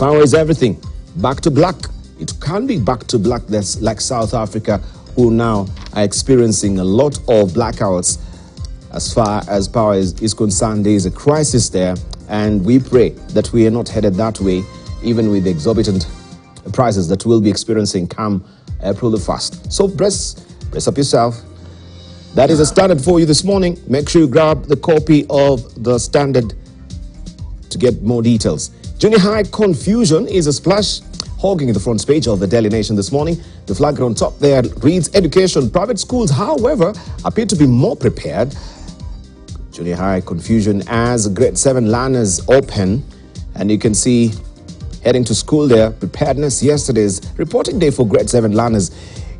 Power is everything. Back to black. It can be back to black. That's like South Africa, who now are experiencing a lot of blackouts. As far as power is concerned, there is a crisis there, and we pray that we are not headed that way, even with the exorbitant prices that we'll be experiencing come April the 1st. So brace up yourself. That is a standard for you this morning. Make sure you grab the copy of the standard to get more details. Junior high confusion is a splash hogging the front page of the Daily Nation this morning. The flag on top there reads education. Private schools, however, appear to be more prepared. Junior high confusion as grade 7 learners open, and you can see heading to school there. Preparedness. Yesterday's reporting day for grade 7 learners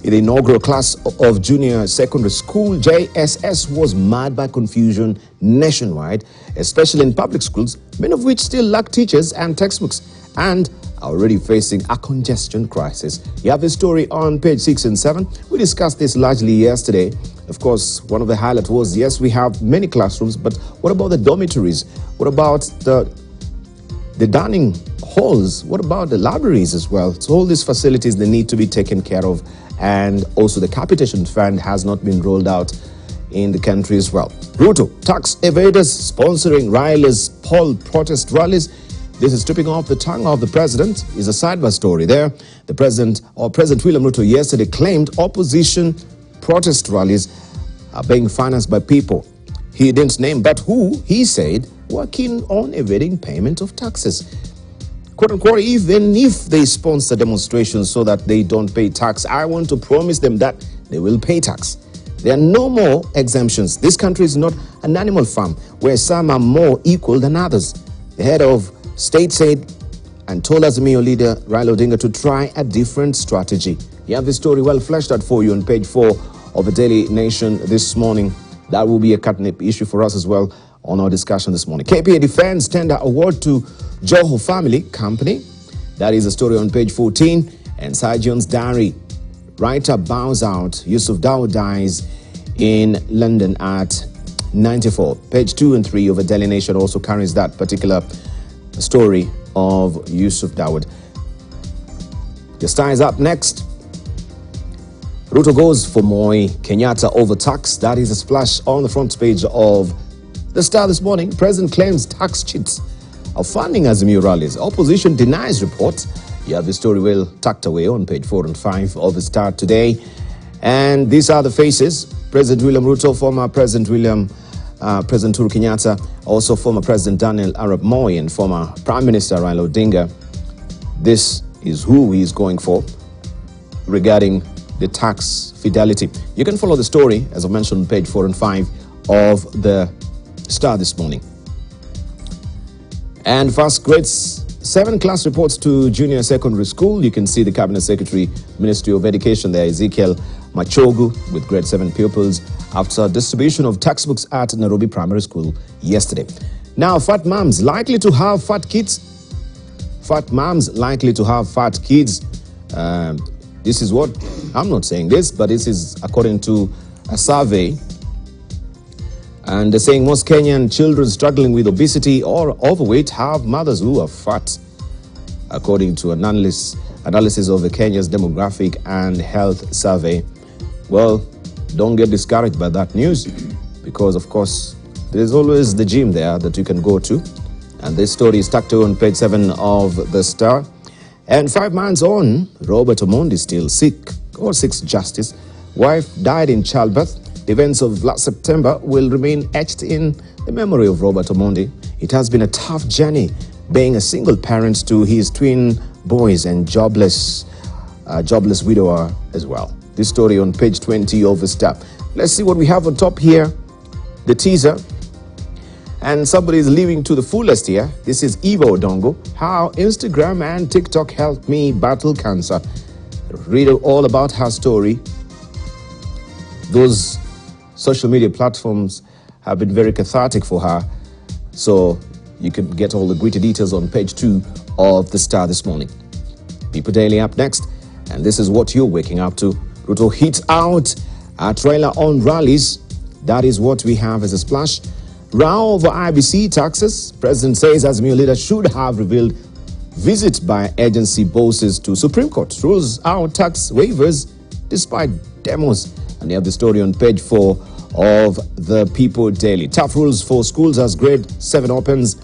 in the inaugural class of junior secondary school. JSS was marred by confusion nationwide, especially in public schools, many of which still lack teachers and textbooks and are already facing a congestion crisis. You have the story on page 6 and 7. We discussed this largely yesterday. Of course, one of the highlights was, yes, we have many classrooms, but what about the dormitories? What about the dining halls? What about the libraries as well? So all these facilities, they need to be taken care of. And also the capitation fund has not been rolled out in the country as well. Ruto, tax evaders sponsoring Raila's poll protest rallies. This is stripping off the tongue of the president. Is a sidebar story there. The President William Ruto yesterday claimed opposition protest rallies are being financed by people he didn't name, but who, he said, were keen on evading payment of taxes. Quote unquote, even if they sponsor demonstrations so that they don't pay tax, I want to promise them that they will pay tax. There are no more exemptions. This country is not an animal farm where some are more equal than others. The head of state said and told Azimio leader Raila Odinga to try a different strategy. You have the story well fleshed out for you on page 4 of the Daily Nation this morning. That will be a catnip issue for us as well on our discussion this morning. KPA Defense tender award to Joho Family Company. That is a story on page 14. And Sajion's diary. Writer bows out. Yusuf Dawood dies in London at 94. Page 2 and 3 of the Daily Nation also carries that particular story of Yusuf Dawood. The Star is up next. Ruto goes for Mois, Kenyatta overtax. That is a splash on the front page of the Star this morning. President claims tax cheats are funding Azimio rallies. Opposition denies report. You have the story well tucked away on page 4 and 5 of the Star today. And these are the faces. President William Ruto, former President President Uhuru Kenyatta, also former President Daniel Arap Moi, and former Prime Minister Raila Odinga. This is who he is going for regarding the tax fidelity. You can follow the story, as I mentioned, on page 4 and 5 of the Star this morning. And first grade 7 class reports to junior secondary school. You can see the Cabinet Secretary, Ministry of Education there, Ezekiel Machogu, with grade 7 pupils after distribution of textbooks at Nairobi Primary School yesterday. Now, fat moms likely to have fat kids. Fat moms likely to have fat kids. This is what, I'm not saying this, but this is according to a survey. And they're saying most Kenyan children struggling with obesity or overweight have mothers who are fat, according to an analysis of the Kenya's demographic and health survey. Well, don't get discouraged by that news, because of course there's always the gym there that you can go to. And this story is tucked on page 7 of the Star. And 5 months on, Robert Omondi still sick, or seeks justice. Wife died in childbirth. The events of last September will remain etched in the memory of Robert Omondi. It has been a tough journey being a single parent to his twin boys and jobless widower as well. This story on page 20 of the Star. Let's see what we have on top here. The teaser. And somebody is living to the fullest here. This is Eva Odongo. How Instagram and TikTok helped me battle cancer. Read all about her story. Those social media platforms have been very cathartic for her. So you can get all the gritty details on page 2 of the Star this morning. People Daily up next. And this is what you're waking up to. Ruto hits out at Raila on rallies. That is what we have as a splash. Row over IBC taxes. President says Azimio leader should have revealed Visit by agency bosses to Supreme Court rules out tax waivers despite demos. And you have the story on page 4 of the People Daily. Tough rules for schools as grade 7 opens.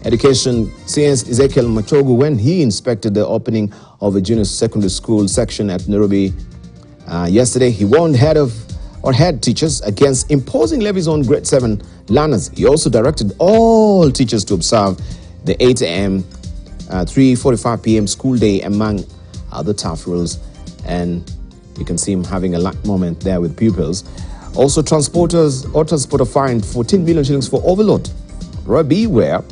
Education CS Ezekiel Machogu, when he inspected the opening of a junior secondary school section at Nairobi yesterday, he warned head teachers against imposing levies on grade 7 learners. He also directed all teachers to observe the 8 a.m. 3:45 p.m. school day, among other tough rules. And you can see him having a light moment there with pupils. Also, transporter fined 14 million shillings for overload. Beware.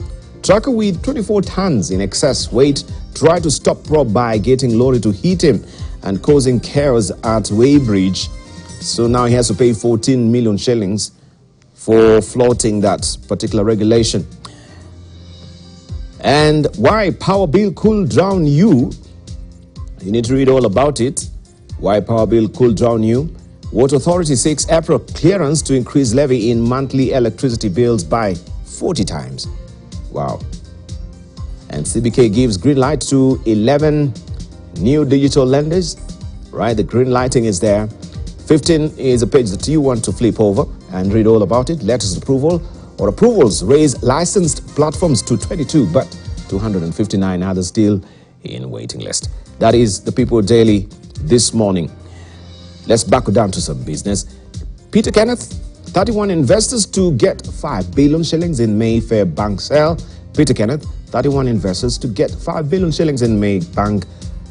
Trucker with 24 tons in excess weight tried to stop Rob by getting lorry to hit him and causing chaos at Weybridge. So now he has to pay 14 million shillings for flouting that particular regulation. And why power bill could drown you? You need to read all about it. Why power bill could drown you? Water Authority seeks April clearance to increase levy in monthly electricity bills by 40 times. Wow. And CBK gives green light to 11 new digital lenders. Right, the green lighting is there. 15 is a page that you want to flip over and read all about it. Letters of approval or approvals raise licensed platforms to 22, but 259 others still in waiting list. That is the People Daily this morning. Let's back down to some business. Peter Kenneth, 31 investors to get 5 billion shillings in Mayfair bank sale. Peter Kenneth, 31 investors to get 5 billion shillings in bank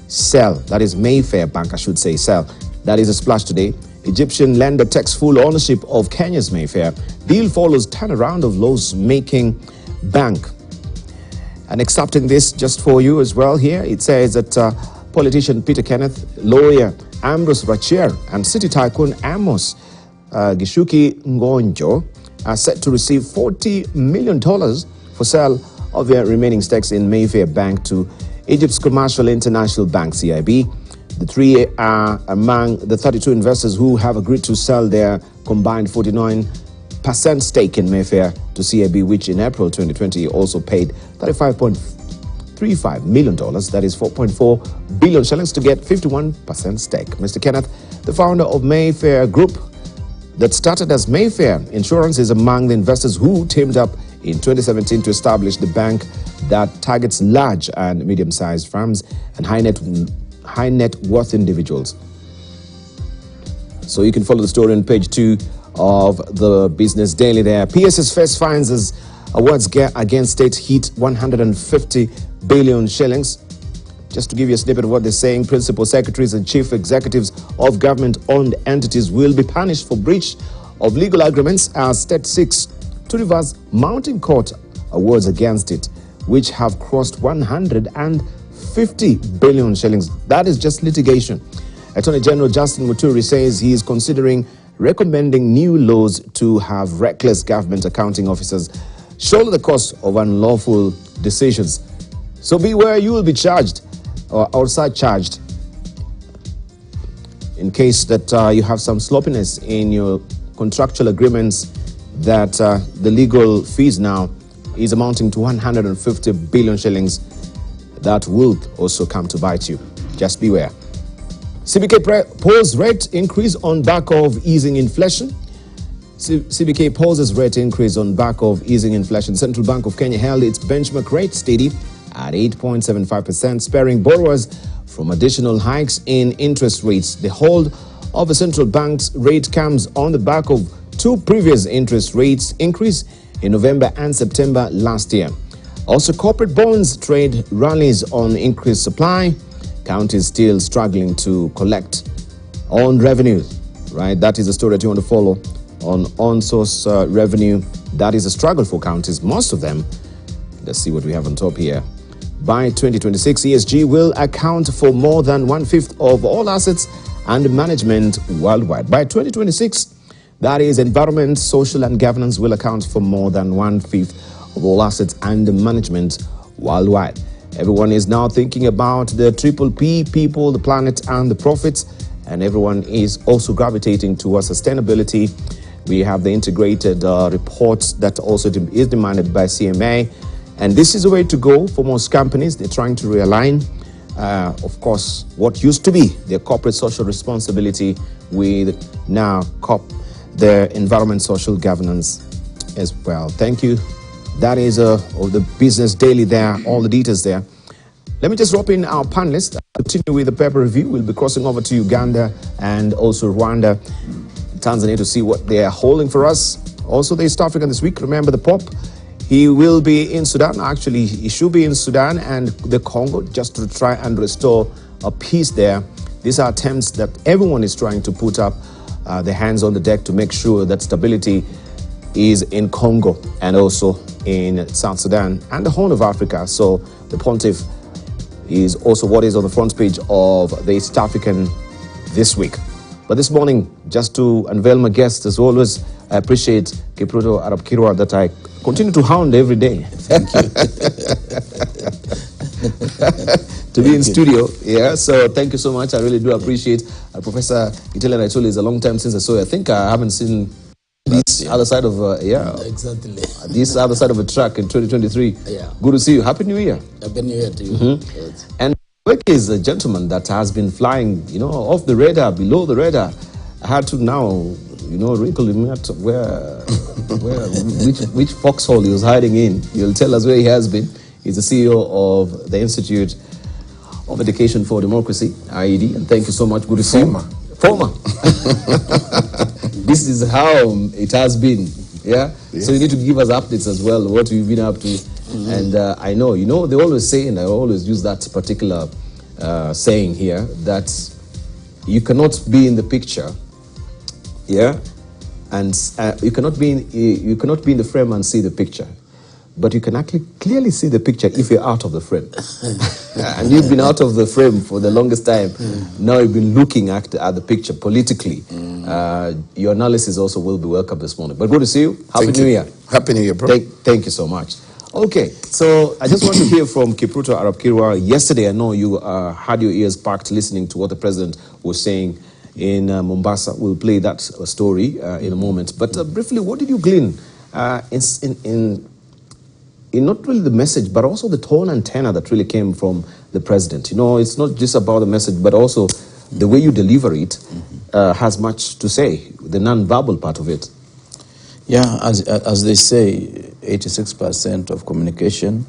sell. That is Mayfair Bank, I should say, sell. That is a splash today. Egyptian lender takes full ownership of Kenya's Mayfair. Deal follows turnaround of loss-making bank. And accepting this just for you as well here, it says that politician Peter Kenneth, lawyer Ambrose Rachier, and city tycoon Amos Gishuki Ngonjo are set to receive $40 million for sale of their remaining stakes in Mayfair Bank to Egypt's Commercial International Bank, CIB. The three are among the 32 investors who have agreed to sell their combined 49% stake in Mayfair to CIB, which in April 2020 also paid $35.35 million, that is 4.4 billion shillings, to get 51% stake. Mr. Kenneth, the founder of Mayfair Group that started as Mayfair Insurance, is among the investors who teamed up in 2017 to establish the bank that targets large and medium-sized firms and high net worth individuals. So you can follow the story on page 2 of the Business Daily there. PS's first fines as awards against state hit 150 billion shillings. Just to give you a snippet of what they're saying, principal secretaries and chief executives of government-owned entities will be punished for breach of legal agreements as state seeks to reverse mounting court awards against it, which have crossed 150 billion shillings. That is just litigation. Attorney General Justin Muturi says he is considering recommending new laws to have reckless government accounting officers shoulder the cost of unlawful decisions. So beware, you will be charged or outside charged in case that you have some sloppiness in your contractual agreements, that the legal fees now is amounting to 150 billion shillings. That will also come to bite you. Just beware. CBK polls rate increase on back of easing inflation. CBK poses rate increase on back of easing inflation. Central Bank of Kenya held its benchmark rate steady at 8.75%, sparing borrowers from additional hikes in interest rates. The hold of the central bank's rate comes on the back of 2 previous interest rates increase in November and September last year. Also, corporate bonds trade rallies on increased supply. Counties still struggling to collect on revenues, right? That is a story that you want to follow on source revenue. That is a struggle for counties, most of them. Let's see what we have on top here. By 2026, ESG will account for more than 1/5 of all assets under management worldwide. By 2026, that is, environment, social and governance will account for more than 1/5 of all assets under management worldwide. Everyone is now thinking about the triple P, people, the planet and the profits, and everyone is also gravitating towards sustainability. We have the integrated reports that also is demanded by CMA, And this is the way to go for most companies. They're trying to realign, of course, what used to be their corporate social responsibility with now their environment social governance as well. Thank you. That is of the Business Daily there, all the details there. Let me just drop in our panelists. I'll continue with the paper review. We'll be crossing over to Uganda and also Rwanda, Tanzania to see what they are holding for us. Also, the East African this week. Remember the Pope. He will be in Sudan. Actually, he should be in Sudan and the Congo just to try and restore a peace there. These are attempts that everyone is trying to put up their hands on the deck to make sure that stability is in Congo and also in South Sudan and the Horn of Africa. So the pontiff is also what is on the front page of the East African this week. But this morning, just to unveil my guest, as always, I appreciate Ruto Arab Kirwa that I continue to hound every day. Thank you. To be in studio, yeah. So thank you so much. I really do appreciate Professor Gitele. I told you it's a long time since I saw you. I think I haven't seen this other side of exactly this other side of a track in 2023. Yeah. Good to see you. Happy New Year. Happy New Year to you. Yes. And Weki is a gentleman that has been flying, off the radar, below the radar. I had to now, wrinkle him at which foxhole he was hiding in. He'll tell us where he has been. He's the CEO of the Institute of Education for Democracy, IED. And thank you so much. Good to see you. Former. This is how it has been. Yeah? Yes. So you need to give us updates as well, what you've been up to. And I know, they always say, and I always use that particular saying here, that you cannot be in the picture, yeah, and you cannot be in the frame and see the picture, but you can actually clearly see the picture if you're out of the frame. And you've been out of the frame for the longest time. Now you've been looking at the picture politically. Your analysis also will be welcome this morning. But good to see you. Happy New Year. Happy New Year, bro. Thank you so much. Okay, so I just want to hear from Ruto Arab Kirwa. Yesterday, I know you had your ears packed listening to what the president was saying in Mombasa. We'll play that story in a moment. But briefly, what did you glean in not really the message, but also the tone and tenor that really came from the president? It's not just about the message, but also the way you deliver it has much to say, the non-verbal part of it. Yeah, as they say, 86% of communication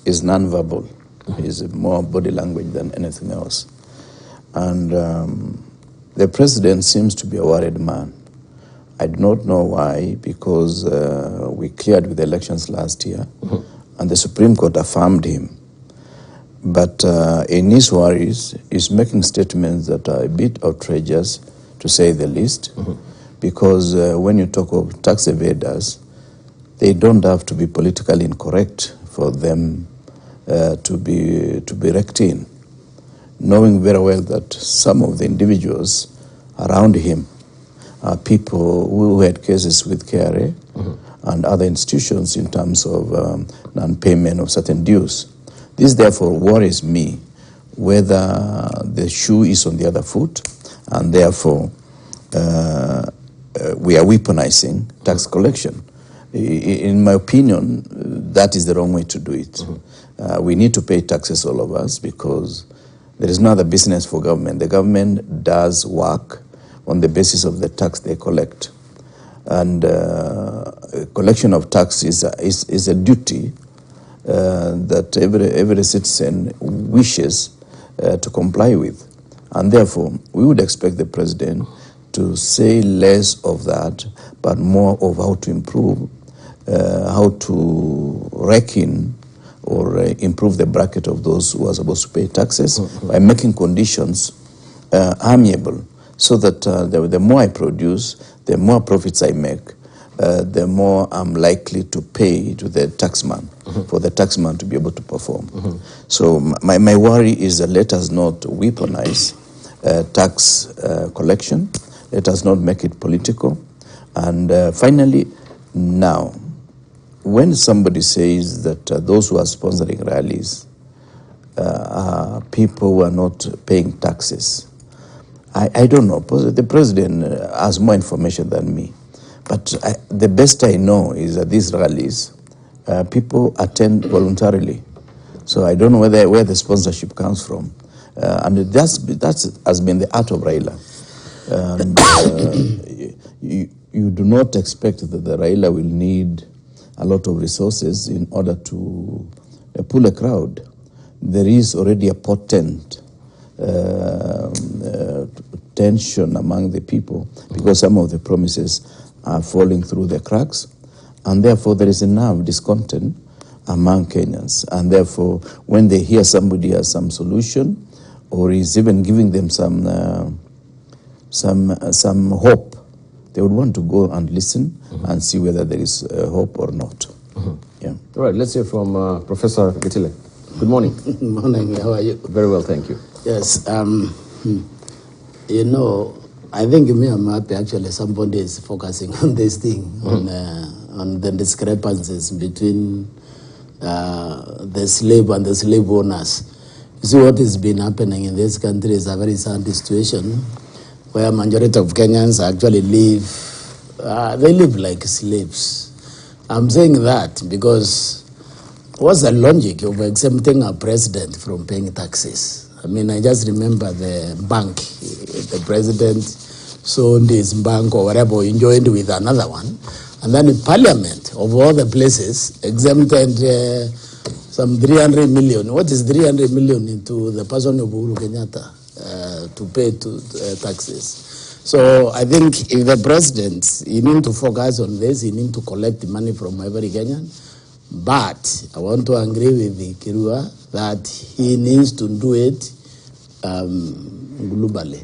is non-verbal. It's more body language than anything else. And the president seems to be a worried man. I do not know why, because we cleared with the elections last year, and the Supreme Court affirmed him. But in his worries, he's making statements that are a bit outrageous, to say the least, because when you talk of tax evaders, they don't have to be politically incorrect for them to be raked in, knowing very well that some of the individuals around him are people who had cases with KRA and other institutions in terms of non-payment of certain dues. This therefore worries me whether the shoe is on the other foot, and therefore we are weaponizing tax collection. In my opinion, that is the wrong way to do it. We need to pay taxes, all of us, because there is no other business for government. The government does work on the basis of the tax they collect. And collection of tax is a duty that every citizen wishes to comply with. And therefore, we would expect the president to say less of that, but more of how to improve, how to reckon or improve the bracket of those who are supposed to pay taxes by making conditions amiable, so that the more I produce, the more profits I make, the more I'm likely to pay to the taxman, for the taxman to be able to perform. So my worry is that let us not weaponize tax collection. Let us not make it political. And finally, now, when somebody says that those who are sponsoring rallies are people who are not paying taxes, I don't know. The president has more information than me. But the best I know is that these rallies people attend voluntarily. So I don't know where the sponsorship comes from. And that has been the art of Raila. And you do not expect that the Raila will need a lot of resources in order to pull a crowd. There is already a potent tension among the people because some of the promises are falling through the cracks, and therefore there is enough discontent among Kenyans. And therefore, when they hear somebody has some solution, or is even giving them some hope, they would want to go and listen and see whether there is hope or not. Yeah. All right, let's hear from Professor Getile. Good morning. Good morning. How are you? Very well, thank you. Yes. You know, I think me and Mapi actually somebody is focusing on this thing, on the discrepancies between the slave and the slave owners. You see, what has been happening in this country is a very sad situation where majority of Kenyans actually live, they live like slaves. I'm saying that because what's the logic of exempting a president from paying taxes? I mean, I just remember the bank, the president sold his bank or whatever, enjoyed with another one. And then in Parliament, of all the places, exempted some 300 million. What is 300 million into the person of Uhuru Kenyatta to pay taxes? So I think if the president, he needs to focus on this, he needs to collect money from every Kenyan. But I want to agree with the Kirua that he needs to do it globally.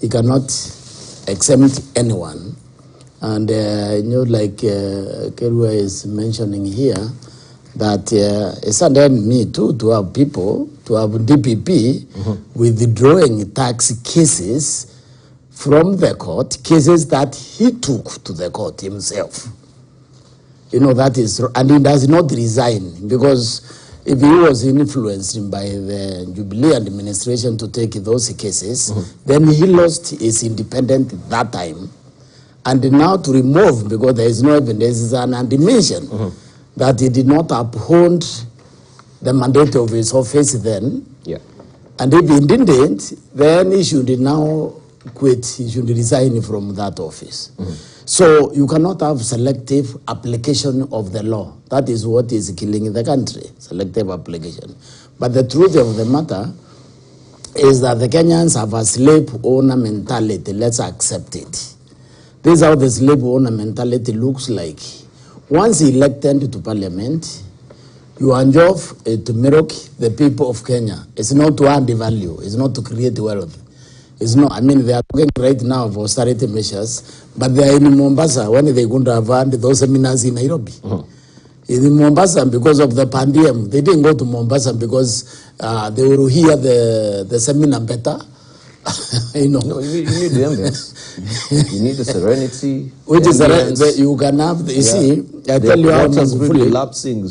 He cannot exempt anyone. And you know, like Kirua is mentioning here, that it's sudden me too to have people, to have DPP withdrawing tax cases from the court, cases that he took to the court himself. You know, that is, and he does not resign, because if he was influenced by the Jubilee administration to take those cases, then he lost his independence at that time. And now to remove, because there is no evidence, and mention that he did not uphold the mandate of his office then. Yeah. And if he didn't, then he should now quit, he should resign from that office. So you cannot have selective application of the law. That is what is killing the country, selective application. But the truth of the matter is that the Kenyans have a slave owner mentality. Let's accept it. This is how the slave owner mentality looks like. Once elected to parliament, your job is to milk the people of Kenya. It's not to add value. It's not to create wealth. It's not. I mean, they are talking right now of austerity measures, but they are in Mombasa when they're going to have had those seminars in Nairobi. In Mombasa, because of the podium, they didn't go to Mombasa because they will hear the seminar better. You know. No, you need the ambience. You need the serenity. Which is you can have. You see, I tell you how Magufuli lapsing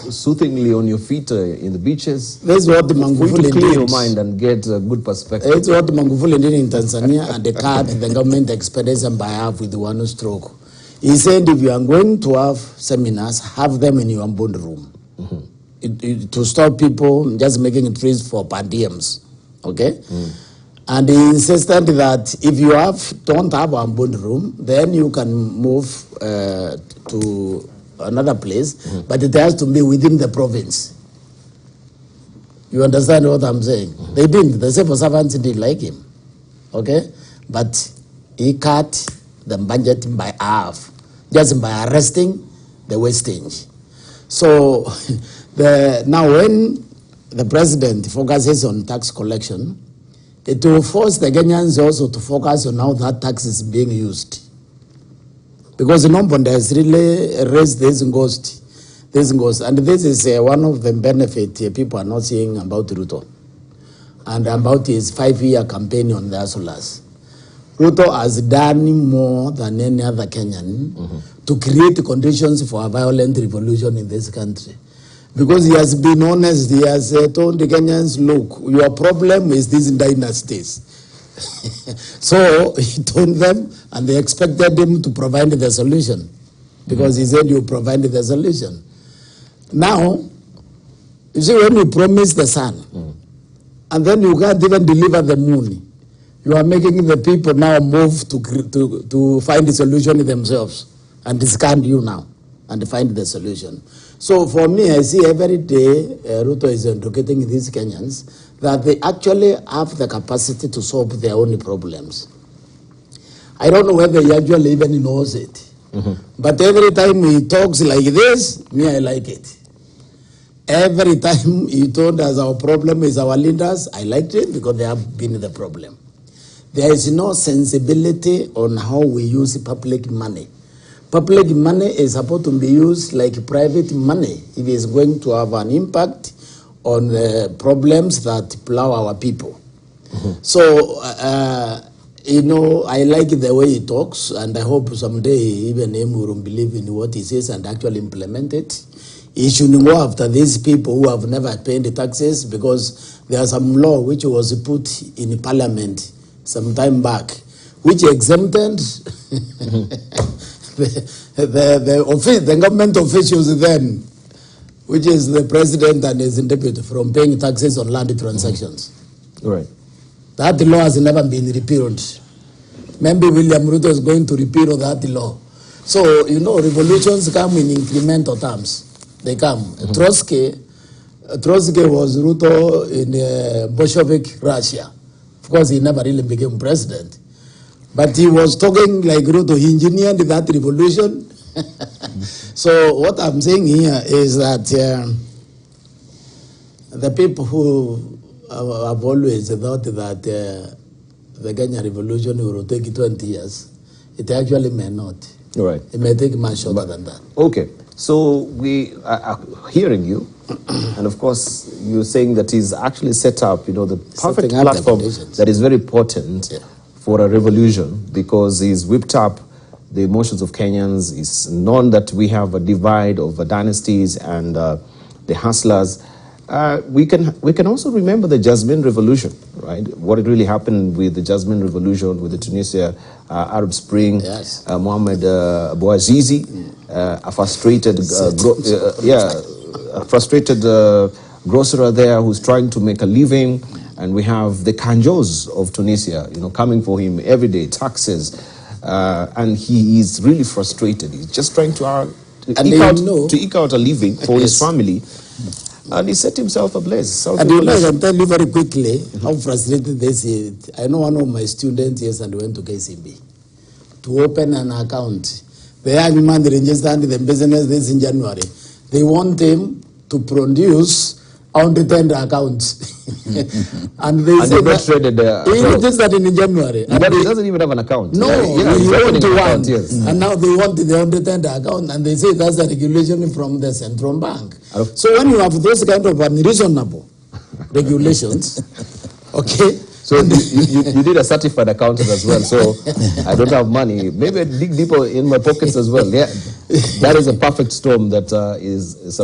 soothingly on your feet in the beaches. That's what the Magufuli did. Clear your mind and get a good perspective. It's what Magufuli did in Tanzania, and they cut the government expenditure by half with one stroke. He said, if you are going to have seminars, have them in your own room. To stop people just making trees for podiums. Okay. And he insisted that if you don't have a bond room, then you can move to another place, but it has to be within the province. You understand what I'm saying? They didn't. The civil servants didn't like him. Okay? But he cut the budget by half, just by arresting the wastage. So now when the president focuses on tax collection, it will force the Kenyans also to focus on how that tax is being used. Because the number has really raised this ghost. And this is one of the benefits people are not seeing about Ruto and about his 5-year campaign on the Asolas. Ruto has done more than any other Kenyan to create conditions for a violent revolution in this country. Because he has been honest, he has told the Kenyans, look, your problem is these dynasties. So he told them, and they expected him to provide the solution. Because he said, you provided the solution. Now, you see, when you promise the sun, and then you can't even deliver the moon, you are making the people now move to find the solution themselves and discard you now and find the solution. So for me, I see every day Ruto is educating these Kenyans that they actually have the capacity to solve their own problems. I don't know whether he actually even knows it. But every time he talks like this, me, I like it. Every time he told us our problem is our leaders, I liked it because they have been the problem. There is no sensibility on how we use public money. Public money is supposed to be used like private money if it's going to have an impact on the problems that plow our people. So, you know, I like the way he talks, and I hope someday even him will believe in what he says and actually implement it. He should go after these people who have never paid the taxes, because there's some law which was put in parliament some time back, which exempted the government officials then, which is the president and his deputy, from paying taxes on land transactions. Right. That law has never been repealed. Maybe William Ruto is going to repeal that law. So, you know, revolutions come in incremental terms. They come. Trotsky was Ruto in Bolshevik Russia. Of course, he never really became president. But he was talking like Ruto. He engineered that revolution. So what I'm saying here is that the people who have always thought that the Kenya revolution will take 20 years, it actually may not. Right. It may take much shorter than that. Okay. So we are hearing you, and of course you're saying that he's actually set up, you know, the perfect platform that is very potent for a revolution, because he's whipped up the emotions of Kenyans. It's known that we have a divide of dynasties and the hustlers. We can also remember the Jasmine Revolution, right? What it really happened with the Jasmine Revolution, with the Tunisia Arab Spring, Mohamed Bouazizi, a frustrated, grocer there who's trying to make a living, and we have the Kanjos of Tunisia, you know, coming for him every day, taxes, and he is really frustrated. He's just trying to eke out a living for his family. And he set himself ablaze. And you know, I can tell you very quickly how frustrated this is. I know one of my students yesterday went to KCB to open an account. The young man registered the business this in January. They want him to produce on the tender accounts. And they said that he registered in January. But he doesn't even have an account. No, he went to one. And now they want the on the tender account, and they say that's a regulation from the central bank. So when you have those kind of unreasonable regulations, okay. So you need a certified accountant as well. So I don't have money. Maybe I dig deeper in my pockets as well. Yeah, that is a perfect storm that is yes,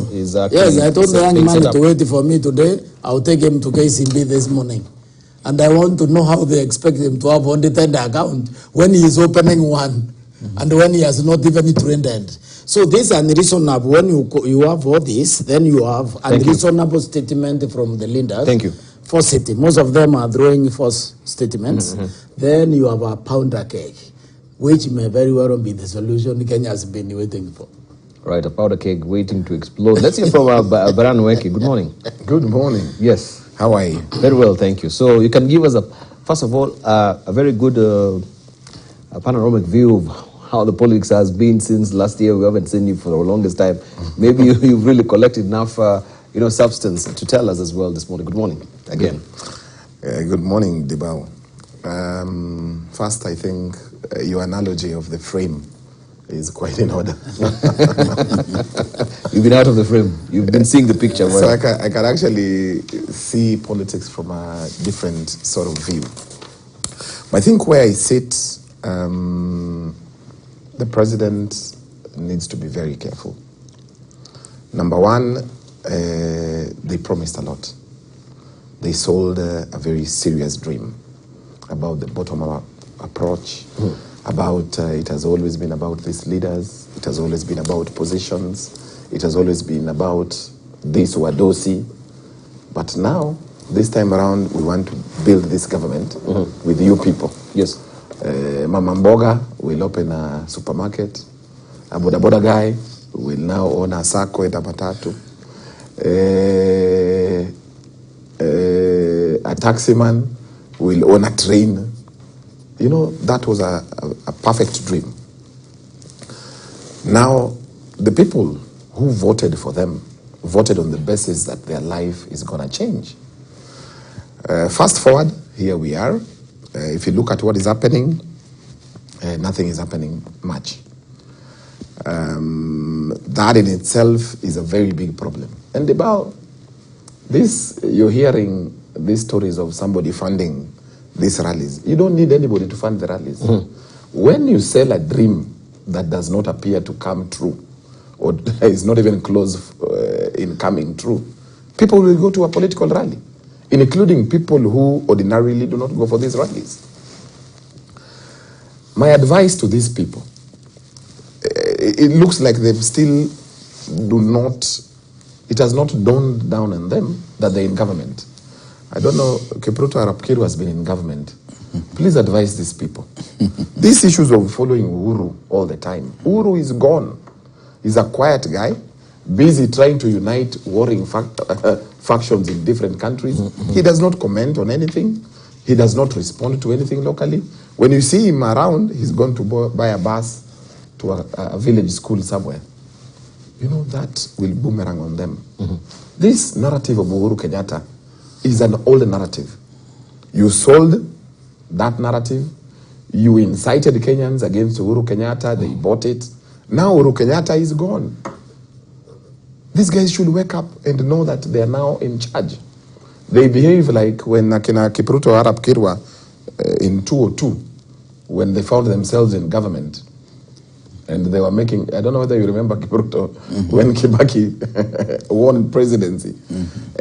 I told the young man to wait for me today. I'll take him to KCB this morning. And I want to know how they expect him to have on the tender account when he is opening one and when he has not even trended. So this is unreasonable. When you have all this, then you have unreasonable statement from the leaders. Thank you. Falsity. Most of them are throwing false statements. Then you have a pounder cake, which may very well be the solution Kenya has been waiting for. Right, a powder cake waiting to explode. Let's hear from Baran Weki. Good morning. Good morning. Yes. How are you? Very well, thank you. So you can give us, first of all, a very good panoramic view of how the politics has been since last year. We haven't seen you for the longest time. Maybe you've really collected enough substance to tell us as well this morning. Good morning again. Good morning, Dibao. First, I think your analogy of the frame is quite in order. You've been out of the frame. You've been seeing the picture. So I can actually see politics from a different sort of view. But I think where I sit, the president needs to be very careful. Number one, they promised a lot. They sold a very serious dream about the bottom-up approach, about it has always been about these leaders, it has always been about positions, It has always been about this Wadosi. But now, this time around, we want to build this government with you people. Yes. Mama Mboga will open a supermarket. A Boda Boda guy will now own a sako at Amatatu. A taximan will own a train. You know, that was a perfect dream. Now, the people who voted for them voted on the basis that their life is going to change. Fast forward, here we are. If you look at what is happening, nothing is happening much. That in itself is a very big problem. And about this, you're hearing these stories of somebody funding these rallies. You don't need anybody to fund the rallies. When you sell a dream that does not appear to come true, or is not even close in coming true, people will go to a political rally, including people who ordinarily do not go for these rallies. My advice to these people, it looks like they still do not, it has not dawned down on them that they're in government. I don't know, Kipruto Arap Kiru has been in government. Please advise these people. These issues of following Uhuru all the time. Uhuru is gone. He's a quiet guy, busy trying to unite warring factions in different countries. He does not comment on anything. He does not respond to anything locally. When you see him around, he's going to buy a bus to a village school somewhere. You know, that will boomerang on them. This narrative of Uhuru Kenyatta is an old narrative. You sold that narrative. You incited Kenyans against Uhuru Kenyatta. They bought it. Now Uhuru Kenyatta is gone. These guys should wake up and know that they are now in charge. They behave like when Akina Kipruto Arap Kirwa in 2002, when they found themselves in government. And they were making, I don't know whether you remember Kipruto, when Kibaki won presidency.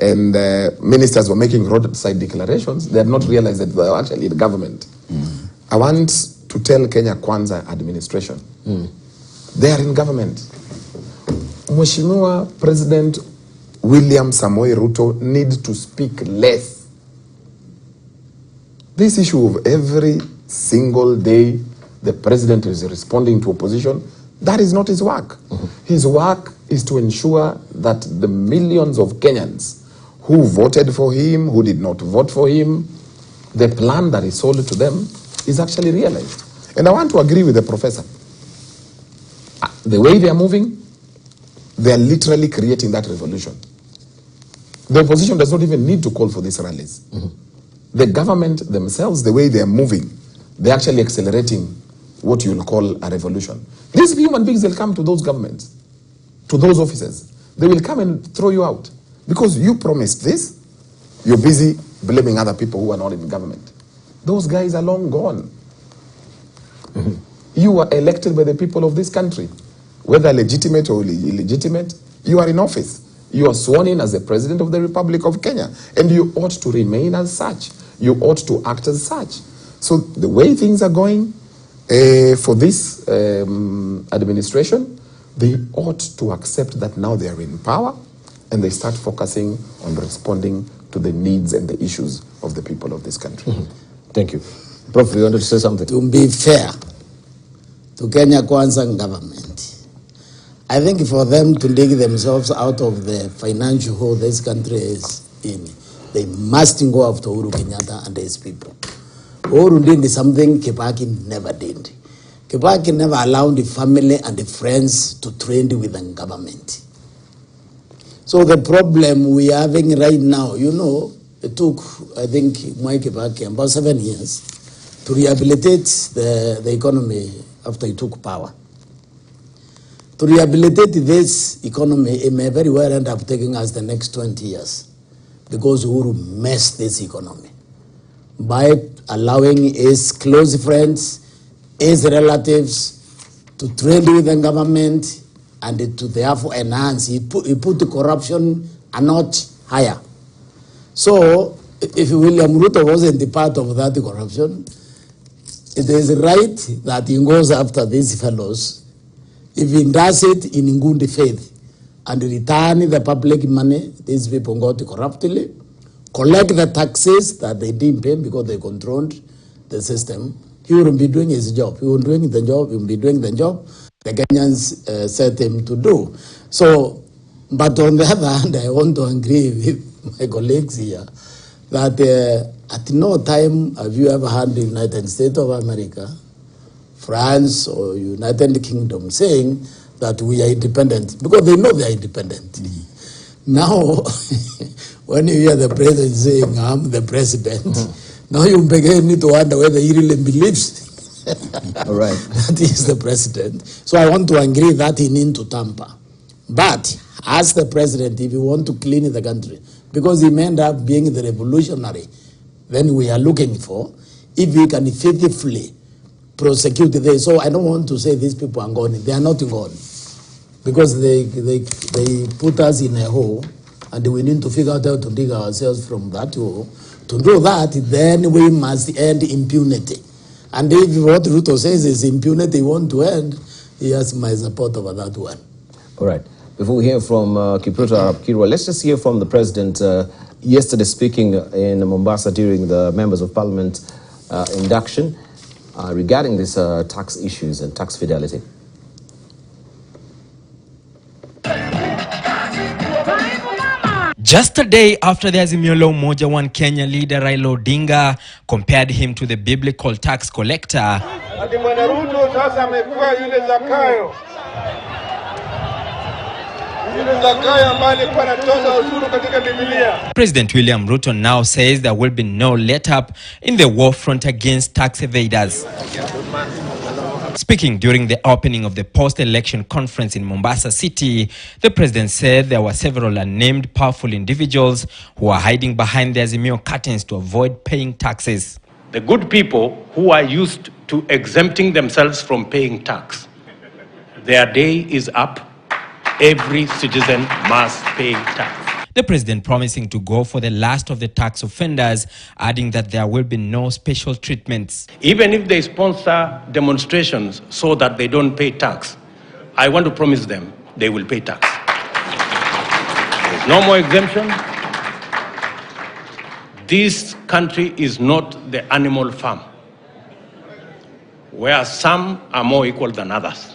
And ministers were making roadside declarations. They had not realized that they were actually in government. I want to tell Kenya Kwanza administration, they are in government. Mheshimiwa President William Samoei Ruto needs to speak less. This issue of every single day the president is responding to opposition, that is not his work. His work is to ensure that the millions of Kenyans who voted for him, who did not vote for him, the plan that he sold to them is actually realized. And I want to agree with the professor. The way they are moving, they are literally creating that revolution. The opposition does not even need to call for these rallies. The government themselves, the way they are moving, they're actually accelerating what you'll call a revolution. These human beings will come to those governments, to those offices. They will come and throw you out. Because you promised this, you're busy blaming other people who are not in government. Those guys are long gone. You were elected by the people of this country. Whether legitimate or illegitimate, you are in office. You are sworn in as the President of the Republic of Kenya. And you ought to remain as such. You ought to act as such. So the way things are going, for this administration, they ought to accept that now they are in power and they start focusing on responding to the needs and the issues of the people of this country. Thank you. Prof, you wanted to say something? To be fair to Kenya Kwanza government, I think for them to dig themselves out of the financial hole this country is in, they must go after Uhuru Kenyatta and his people. Uhuru did something Kibaki never did. Kibaki never allowed the family and the friends to trade with the government. So the problem we are having right now, you know, it took, I think, Mois Kibaki about 7 years to rehabilitate the economy after he took power. To rehabilitate this economy, it may very well end up taking us the next 20 years because Uhuru messed this economy by allowing his close friends, his relatives to trade with the government and to therefore enhance. He put the corruption a notch higher. So if William Ruto wasn't the part of that corruption, it is right that he goes after these fellows. If he does it in good faith, and return the public money these people got corruptly, collect the taxes that they didn't pay because they controlled the system, he wouldn't be doing his job. He wouldn't doing the job. He would be doing the job the Kenyans set him to do. So, but on the other hand, I want to agree with my colleagues here that at no time have you ever heard the United States of America, France, or United Kingdom saying that we are independent, because they know they are independent. Now, when you hear the president saying, I'm the president, now you begin to wonder whether he really believes All right. that he is the president. So I want to agree that he needs to tamper. But as the president, if you want to clean the country, because he may end up being the revolutionary, then we are looking for, if he can effectively prosecute this. So I don't want to say these people are gone. They are not gone. Because they put us in a hole, and we need to figure out how to dig ourselves from that hole. To do that, then we must end impunity. And if what Ruto says is impunity want to end, he has my support over that one. All right. Before we hear from Kipruto Arap Kirwa, let's just hear from the president yesterday speaking in Mombasa during the Members of Parliament induction regarding these tax issues and tax fidelity. Just a day after the Azimio la Umoja One Kenya leader Raila Odinga compared him to the biblical tax collector, President William Ruto now says there will be no let-up in the war front against tax evaders. Speaking during the opening of the post-election conference in Mombasa City, the president said there were several unnamed powerful individuals who are hiding behind the Azimio curtains to avoid paying taxes. The good people who are used to exempting themselves from paying tax, their day is up. Every citizen must pay tax. The president promising to go for the last of the tax offenders, adding that there will be no special treatments. Even if they sponsor demonstrations so that they don't pay tax, I want to promise them they will pay tax. There's no more exemption. This country is not the animal farm, where some are more equal than others.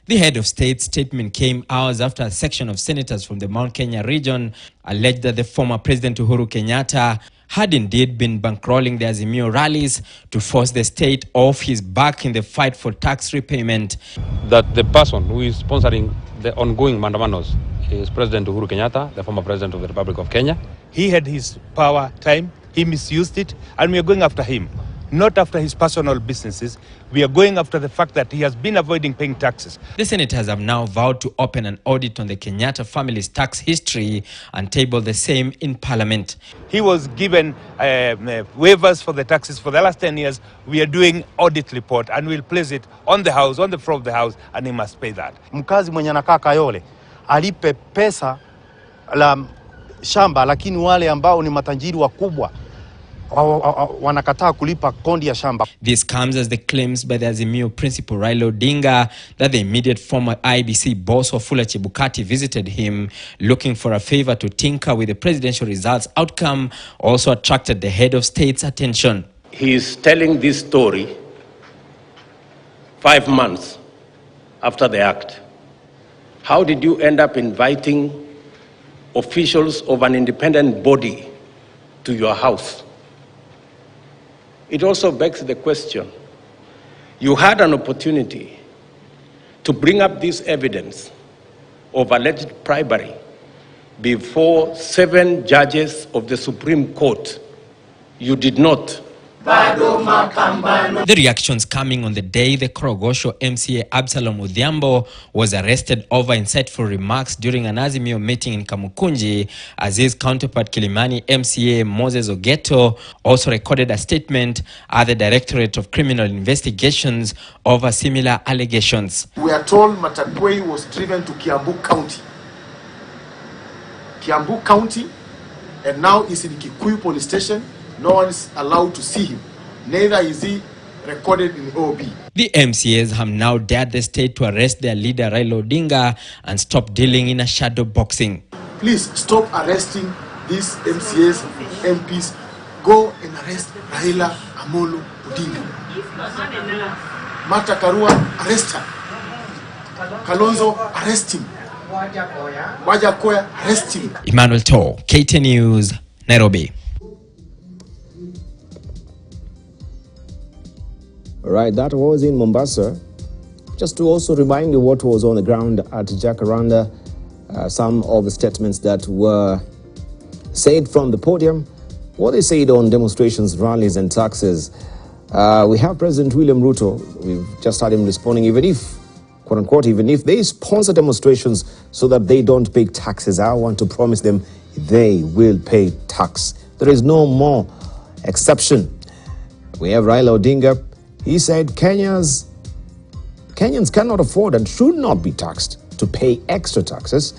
The head of state statement came hours after a section of senators from the Mount Kenya region alleged that the former President Uhuru Kenyatta had indeed been bankrolling the Azimio rallies to force the state off his back in the fight for tax repayment. That the person who is sponsoring the ongoing mandamanos is President Uhuru Kenyatta, the former President of the Republic of Kenya. He had his power time, he misused it, and we are going after him. Not after his personal businesses. We are going after the fact that he has been avoiding paying taxes. The senators have now vowed to open an audit on the Kenyatta family's tax history and table the same in Parliament. He was given waivers for the taxes for the last 10 years. We are doing audit report and we'll place it on the House, on the floor of the House, and he must pay that. Mkazi mwenye anakaa Kayole alipe pesa la shamba, lakini wale ambao ni matajiri wakubwa wanakataa kulipa kondi ya shamba. This comes as the claims by the Azimio principal Raila Odinga that the immediate former IBC boss Wafula Chebukati visited him looking for a favor to tinker with the presidential results outcome also attracted the head of state's attention. He is telling this story 5 months after the act. How did you end up inviting officials of an independent body to your house? It also begs the question, you had an opportunity to bring up this evidence of alleged bribery before 7 judges of the Supreme Court. You did not. The reactions coming on the day the Korogosho MCA Absalom Odhiambo was arrested over insightful remarks during an Azimio meeting in Kamukunji, as his counterpart Kilimani MCA Moses Ogeto also recorded a statement at the Directorate of Criminal Investigations over similar allegations. We are told Matakwei was driven to Kiambu County. Kiambu County, and now is in Kikuyu police station. No one is allowed to see him. Neither is he recorded in OB. The MCAs have now dared the state to arrest their leader Raila Odinga and stop dealing in a shadow boxing. Please stop arresting these MCAs, MPs. Go and arrest Raila Amolo Odinga. Martha Karua, arrest her. Kalonzo, arrest him. Wajakoya, arrest him. Emmanuel Tor, KTN News, Nairobi. All right, that was in Mombasa. Just to also remind you what was on the ground at Jacaranda, some of the statements that were said from the podium, what they said on demonstrations, rallies and taxes. We have President William Ruto. We've just had him responding, even if, quote unquote, even if they sponsor demonstrations so that they don't pay taxes, I want to promise them they will pay tax. There is no more exception. We have Raila Odinga. He said Kenyans cannot afford and should not be taxed to pay extra taxes.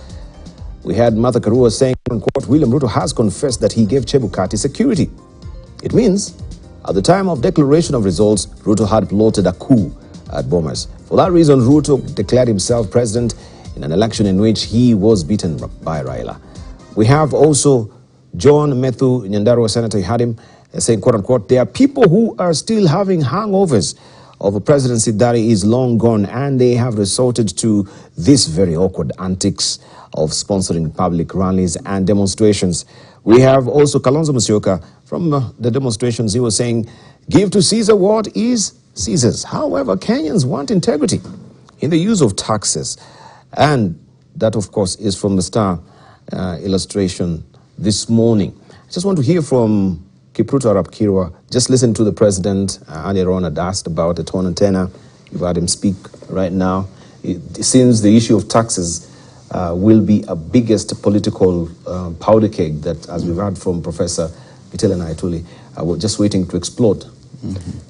We had Martha Karua saying, quote, William Ruto has confessed that he gave Chebukati security. It means, at the time of declaration of results, Ruto had plotted a coup at Mois. For that reason, Ruto declared himself president in an election in which he was beaten by Raila. We have also John Methu Nyandarua, Senator, you had him saying, quote unquote, there are people who are still having hangovers of a presidency that is long gone, and they have resorted to this very awkward antics of sponsoring public rallies and demonstrations. We have also Kalonzo Musyoka from the demonstrations. He was saying, give to Caesar what is Caesar's. However, Kenyans want integrity in the use of taxes. And that, of course, is from the Star illustration this morning. I just want to hear from Kipruto Arap Kirwa. Just listen to the president earlier on had asked about the tone and tenor. You've had him speak right now. It seems the issue of taxes will be a biggest political powder keg that, as we've heard from Professor Kitele Naituli, we're just waiting to explode.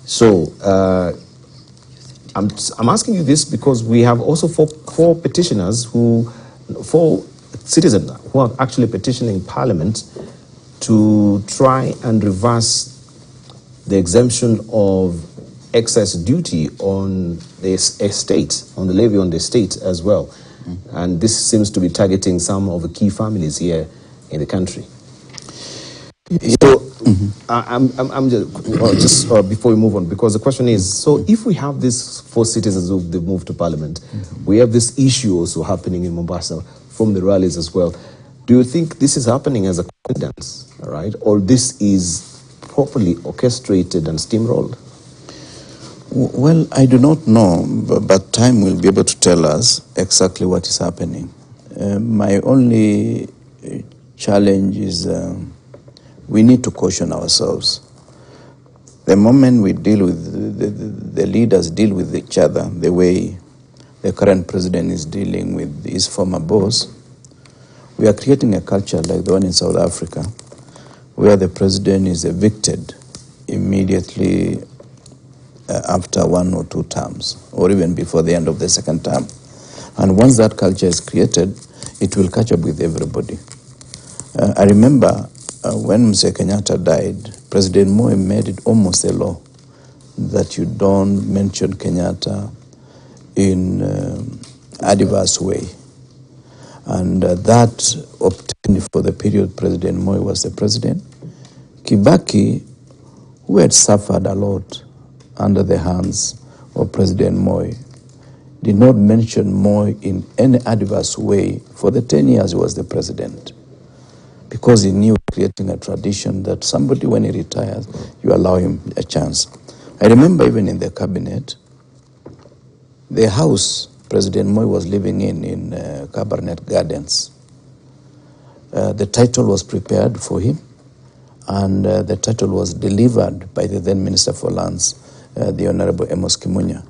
So I'm asking you this because we have also four petitioners four citizens who are actually petitioning Parliament to try and reverse the exemption of excess duty on the estate, on the levy on the estate as well. And this seems to be targeting some of the key families here in the country. So I'm just before we move on, because the question is, so if we have these four citizens who they've moved to Parliament, we have this issue also happening in Mombasa from the rallies as well. Do you think this is happening as a coincidence, all right, or this is properly orchestrated and steamrolled? Well, I do not know, but time will be able to tell us exactly what is happening. My only challenge is we need to caution ourselves. The moment we deal with, the leaders deal with each other the way the current president is dealing with his former boss, we are creating a culture like the one in South Africa, where the president is evicted immediately after 1 or 2 terms, or even before the end of the second term. And once that culture is created, it will catch up with everybody. I remember when Mr. Kenyatta died, President Mois made it almost a law that you don't mention Kenyatta in adverse way. And that obtained for the period President Mois was the president. Kibaki, who had suffered a lot under the hands of President Mois, did not mention Mois in any adverse way for the 10 years he was the president, because he knew creating a tradition that somebody, when he retires, you allow him a chance. I remember even in the cabinet, the house President Mois was living in Cabernet Gardens, the title was prepared for him, and the title was delivered by the then Minister for Lands, the Honorable Amos Kimunya,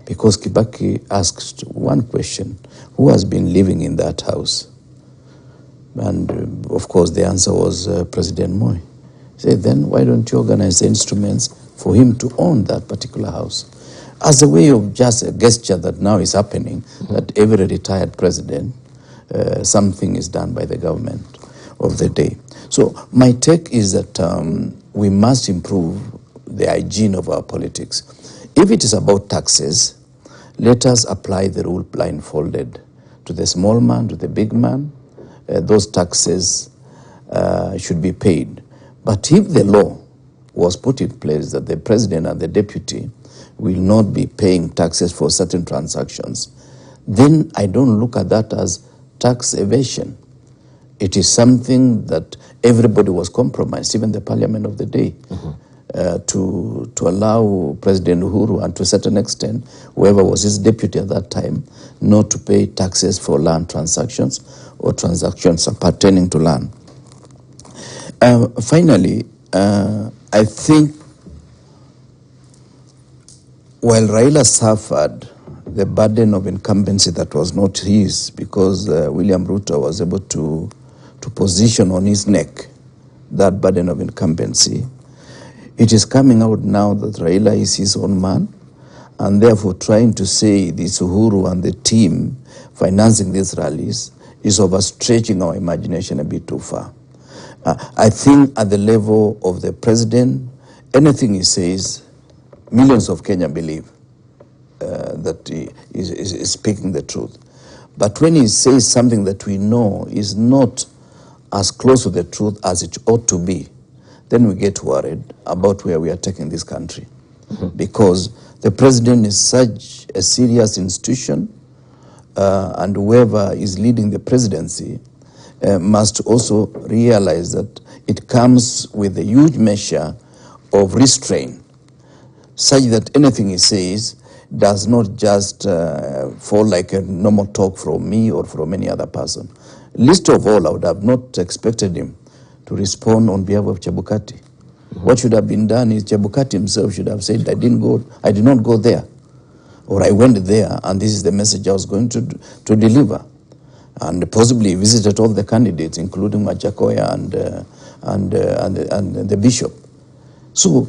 because Kibaki asked one question: who has been living in that house? And of course the answer was President Mois. He said, then why don't you organize the instruments for him to own that particular house? As a way of just a gesture that now is happening, that every retired president, something is done by the government of the day. So my take is that we must improve the hygiene of our politics. If it is about taxes, let us apply the rule blindfolded to the small man, to the big man. Those taxes should be paid. But if the law was put in place that the president and the deputy will not be paying taxes for certain transactions, then I don't look at that as tax evasion. It is something that everybody was compromised, even the parliament of the day, to allow President Uhuru, and to a certain extent, whoever was his deputy at that time, not to pay taxes for land transactions or transactions pertaining to land. Finally, I think while Raila suffered the burden of incumbency that was not his, because William Ruto was able to position on his neck that burden of incumbency, it is coming out now that Raila is his own man, and therefore trying to say this Uhuru and the team financing these rallies is overstretching our imagination a bit too far. I think at the level of the president, anything he says, millions of Kenya believe that he is speaking the truth. But when he says something that we know is not as close to the truth as it ought to be, then we get worried about where we are taking this country. Because the president is such a serious institution, and whoever is leading the presidency must also realize that it comes with a huge measure of restraint, such that anything he says does not just fall like a normal talk from me or from any other person. Least of all, I would have not expected him to respond on behalf of Chebukati. What should have been done is Chebukati himself should have said, I did not go there, or I went there, and this is the message I was going to deliver. And possibly visited all the candidates, including Machakoya and the bishop. So,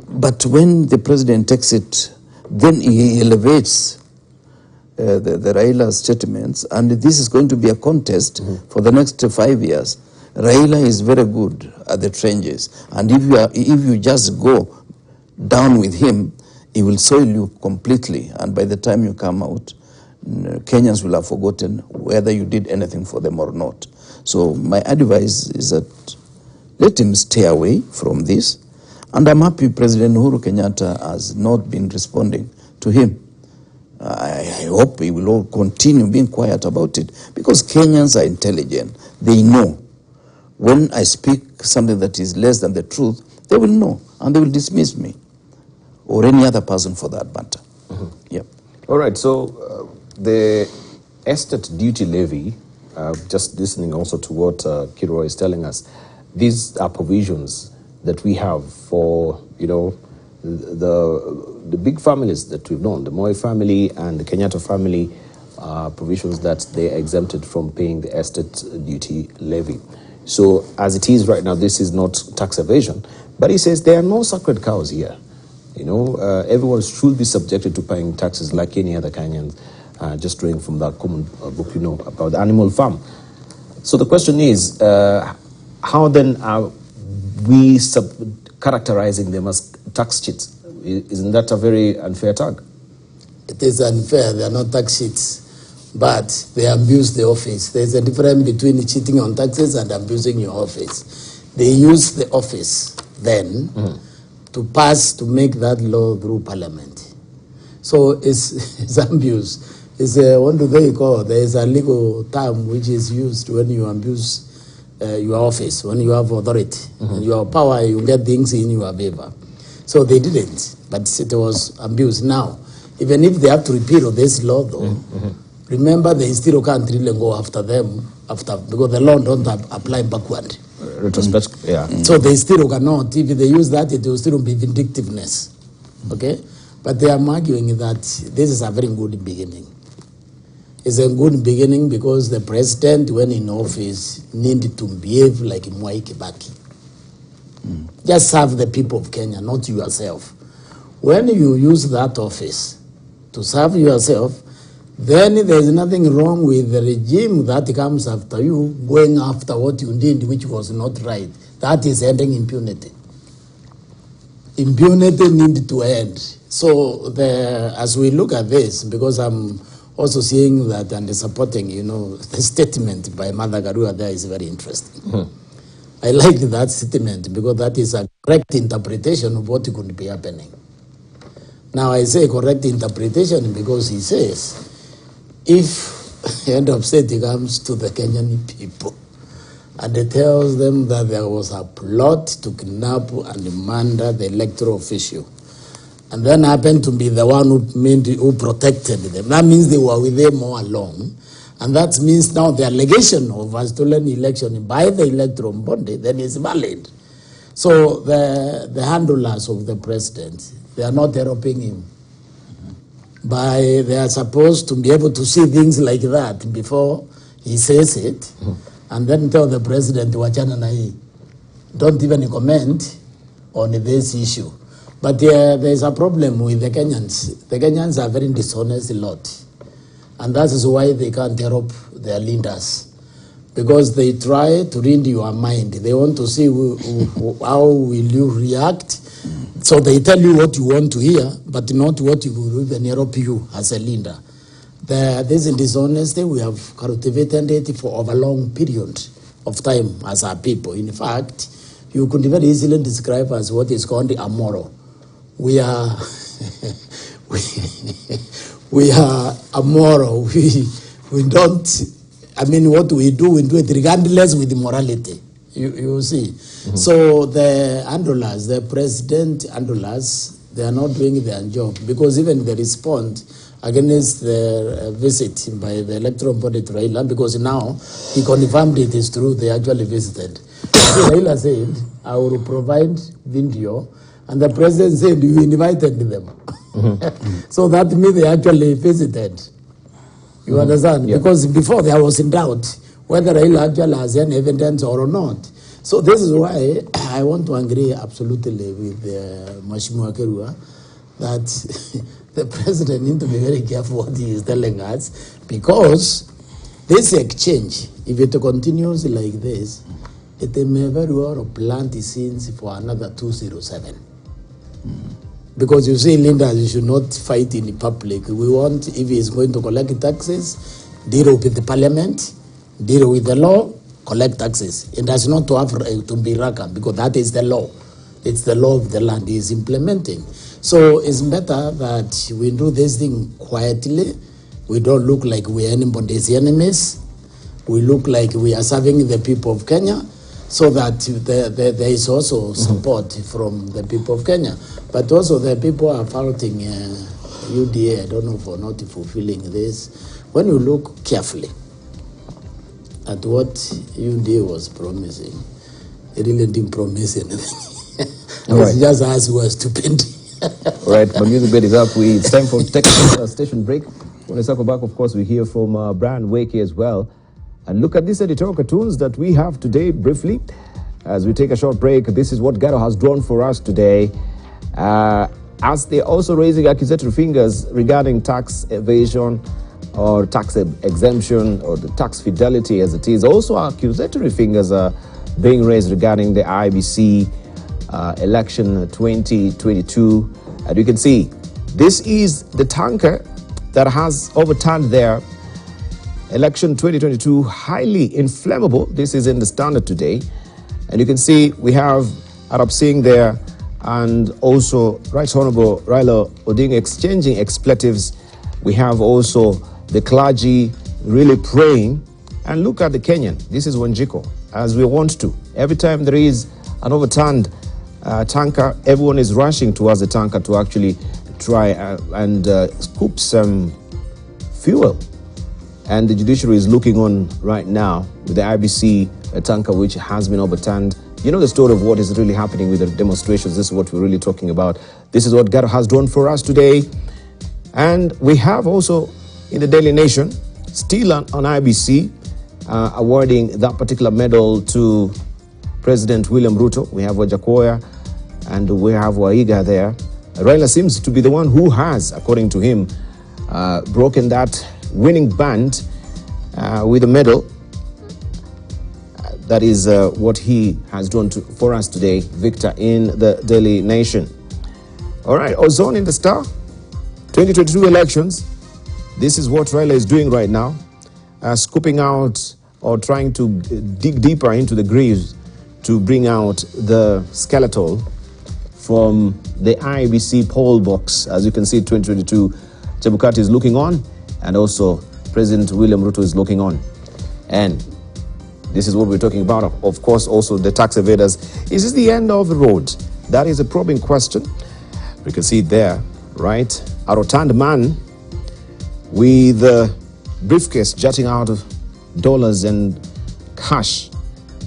but when the president takes it, then he elevates the Raila statements, and this is going to be a contest for the next 5 years. Raila is very good at the trenches, and if you just go down with him, he will soil you completely, and by the time you come out, Kenyans will have forgotten whether you did anything for them or not. So my advice is that let him stay away from this, and I'm happy President Uhuru Kenyatta has not been responding to him. I hope he will all continue being quiet about it, because Kenyans are intelligent. They know. When I speak something that is less than the truth, they will know, and they will dismiss me, or any other person for that matter. Yep. All right, so the estate duty levy, just listening also to what Kiro is telling us, these are provisions that we have for, the big families that we've known, the Mois family and the Kenyatta family, provisions that they're exempted from paying the estate duty levy. So as it is right now, this is not tax evasion, but he says there are no sacred cows here. Everyone should be subjected to paying taxes like any other Kenyans, just drawing from that common book, about the animal farm. So the question is, how then are we characterizing them as tax cheats? Isn't that a very unfair tag? It is unfair. They are not tax cheats, but they abuse the office. There's a difference between cheating on taxes and abusing your office. They use the office then to make that law through parliament. So it's abuse. What do they call? There is a legal term which is used when you abuse your office, when you have authority and your power, you get things in your favor. So they didn't, but it was abuse. Now, even if they have to repeal this law, though, remember they still can't really go after them because the law don't apply backward. So they still cannot. If they use that, it will still be vindictiveness. Okay, but they are arguing that this is a very good beginning. It's a good beginning because the president, when in office, needed to behave like Mwai Kibaki. Just serve the people of Kenya, not yourself. When you use that office to serve yourself, then there is nothing wrong with the regime that comes after you going after what you did, which was not right. That is ending impunity. impunity need to end. So as we look at this, because I'm also seeing that and supporting, the statement by Mother Garua there is very interesting. I like that statement because that is a correct interpretation of what could be happening. Now I say correct interpretation because he says, if the end of state comes to the Kenyan people and it tells them that there was a plot to kidnap and murder the electoral official, and then happened to be the one who protected them, that means they were with them all along. And that means now the allegation of a stolen election by the electoral body then is valid. So the handlers of the president, they are not helping him. They are supposed to be able to see things like that before he says it, and then tell the president, wachana na hii. Don't even comment on this issue. But there is a problem with the Kenyans. The Kenyans are very dishonest a lot. And that is why they can't help their leaders. Because they try to read your mind. They want to see how will you react. So they tell you what you want to hear, but not what you will even help you as a leader. This dishonesty, we have cultivated it for over a long period of time as our people. In fact, you could very easily describe as what is called immoral. We are we are immoral. We don't. I mean, what we do it regardless with morality. You see. So the handlers, the president handlers, they are not doing their job because even they respond against the visit by the electoral body to Raila, because now he confirmed it is true, they actually visited. Raila said, I will provide video, and the president said, you invited them. So that means they actually visited. You understand? Yeah. Because before there was in doubt whether Raila actually has any evidence or not. So this is why I want to agree absolutely with Mheshimiwa Kerua that the president needs to be very careful what he is telling us, because this exchange, if it continues like this, it may very well plant the scenes for another 207. Because you see, Linda, you should not fight in the public. We want, if he is going to collect taxes, deal with the parliament, deal with the law, collect taxes. It does not to have to be raka, because that is the law. It's the law of the land he is implementing. So it's better that we do this thing quietly. We don't look like we are anybody's enemies. We look like we are serving the people of Kenya, so that there is also support from the people of Kenya. But also the people are faulting UDA, I don't know, for not fulfilling this. When you look carefully at what UDA was promising, it really didn't promise anything. It's just as we were stupid. All right, my music bed is up. It's time for technical station break. When I circle back, of course, we hear from Brian Wakey as well. And look at these editorial cartoons that we have today briefly. As we take a short break, this is what Garo has drawn for us today. As they're also raising accusatory fingers regarding tax evasion or tax exemption or the tax fidelity as it is. Also accusatory fingers are being raised regarding the IBC election 2022. And you can see this is the tanker that has overturned their election 2022, highly inflammable. This is in the Standard today. And you can see we have Arab Singh there and also Right Honorable Raila Odinga exchanging expletives. We have also the clergy really praying. And look at the Kenyan. This is Wanjiko, as we want to. Every time there is an overturned tanker, everyone is rushing towards the tanker to actually try and scoop some fuel. And the judiciary is looking on right now with the IBC tanker which has been overturned. You know the story of what is really happening with the demonstrations. This is what we're really talking about. This is what Garo has drawn for us today. And we have also in the Daily Nation, still on IBC, awarding that particular medal to President William Ruto. We have Wajakoya and we have Waiga there. Raila seems to be the one who has, according to him, broken that winning band with a medal. That is what he has drawn for us today, Victor, in the Daily Nation. All right, Ozone in the Star, 2022 elections. This is what Raila is doing right now, scooping out or trying to dig deeper into the graves to bring out the skeletal from the IBC poll box. As you can see, 2022, Chebukati is looking on, and also President William Ruto is looking on. And this is what we're talking about. Of course, also the tax evaders. Is this the end of the road? That is a probing question. We can see it there, right? A rotund man with a briefcase jutting out of dollars and cash.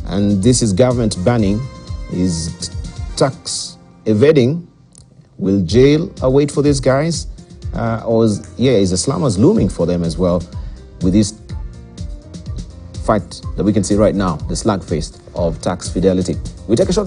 And this is government banning, is tax evading. Will jail await for these guys? Is Islam looming for them as well with this fight that we can see right now, the slugfest of tax fidelity? We take a short